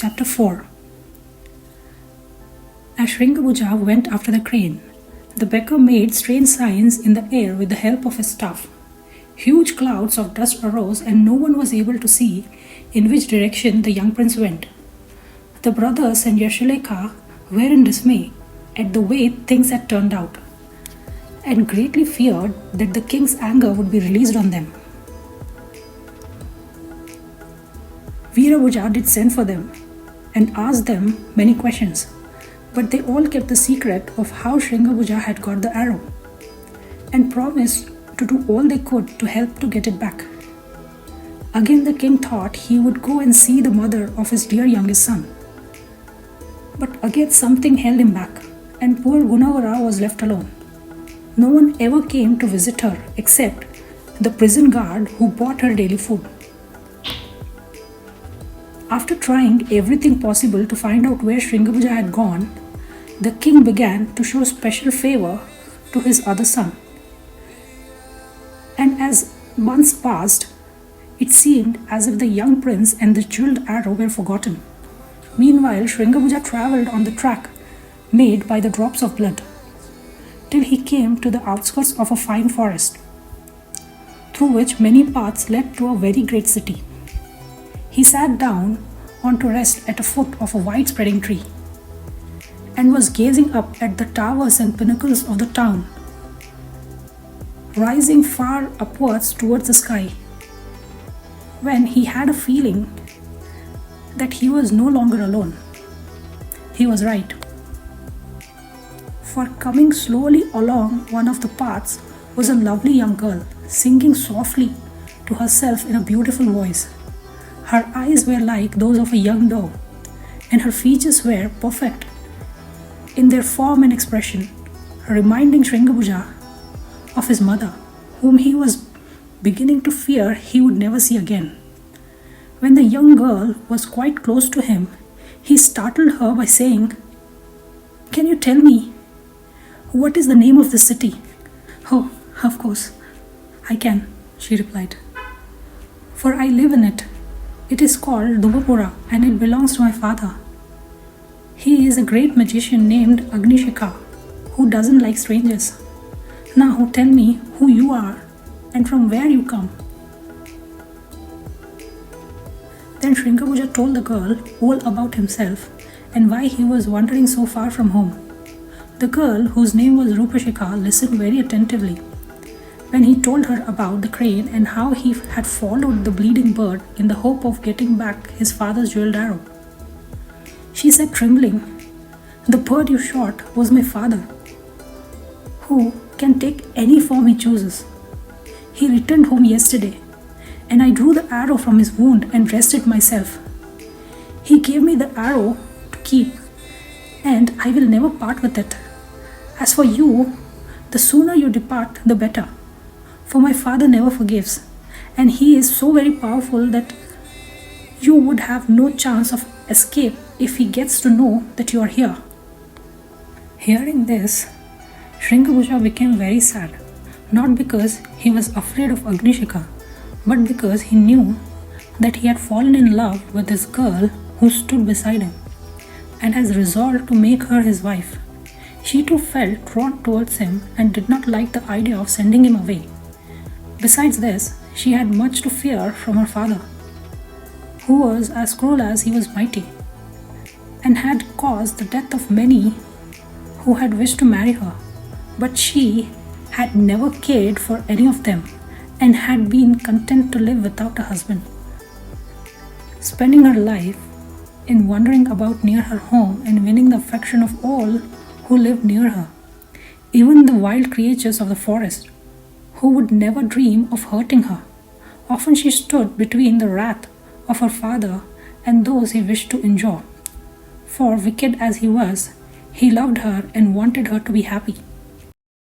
Chapter 4. As Sringa-Bhuja went after the crane, the beggar made strange signs in the air with the help of his staff. Huge clouds of dust arose, and no one was able to see in which direction the young prince went. The brothers and Ayasolekha were in dismay at the way things had turned out, and greatly feared that the king's anger would be released on them. Veera-Bhuja did send for them and asked them many questions, but they all kept the secret of how Sringa-Bhuja had got the arrow and promised to do all they could to help to get it back. Again the king thought he would go and see the mother of his dear youngest son. But again something held him back, and poor Gunavara was left alone. No one ever came to visit her except the prison guard who bought her daily food. After trying everything possible to find out where Sringa-Bhuja had gone, the king began to show special favor to his other son. And as months passed, it seemed as if the young prince and the jeweled arrow were forgotten. Meanwhile, Sringa-Bhuja travelled on the track made by the drops of blood, till he came to the outskirts of a fine forest, through which many paths led to a very great city. He sat down on to rest at the foot of a wide-spreading tree, and was gazing up at the towers and pinnacles of the town, rising far upwards towards the sky, when he had a feeling that he was no longer alone. He was right, for coming slowly along one of the paths was a lovely young girl, singing softly to herself in a beautiful voice. Her eyes were like those of a young dove, and her features were perfect in their form and expression, reminding Sringa-Bhuja of his mother, whom he was beginning to fear he would never see again. When the young girl was quite close to him, he startled her by saying, "Can you tell me what is the name of this city?" "Oh, of course, I can," she replied, "for I live in it. It is called Dubapura, and it belongs to my father. He is a great magician named Agni-Shikha, who doesn't like strangers. Now tell me who you are and from where you come." Then Sringa-Bhuja told the girl all about himself and why he was wandering so far from home. The girl, whose name was Rupashikha, listened very attentively when he told her about the crane and how he had followed the bleeding bird in the hope of getting back his father's jeweled arrow. She said, trembling, "The bird you shot was my father, who can take any form he chooses. He returned home yesterday, and I drew the arrow from his wound and dressed it myself. He gave me the arrow to keep, and I will never part with it. As for you, the sooner you depart, the better, for my father never forgives, and he is so very powerful that you would have no chance of escape if he gets to know that you are here." Hearing this, Sringa-Bhuja became very sad, not because he was afraid of Agni-Shikha, but because he knew that he had fallen in love with this girl who stood beside him, and has resolved to make her his wife. She too felt drawn towards him and did not like the idea of sending him away. Besides this, she had much to fear from her father, who was as cruel as he was mighty, and had caused the death of many who had wished to marry her. But she had never cared for any of them and had been content to live without a husband, spending her life in wandering about near her home and winning the affection of all who lived near her, even the wild creatures of the forest, who would never dream of hurting her. Often she stood between the wrath of her father and those he wished to injure, for wicked as he was, he loved her and wanted her to be happy.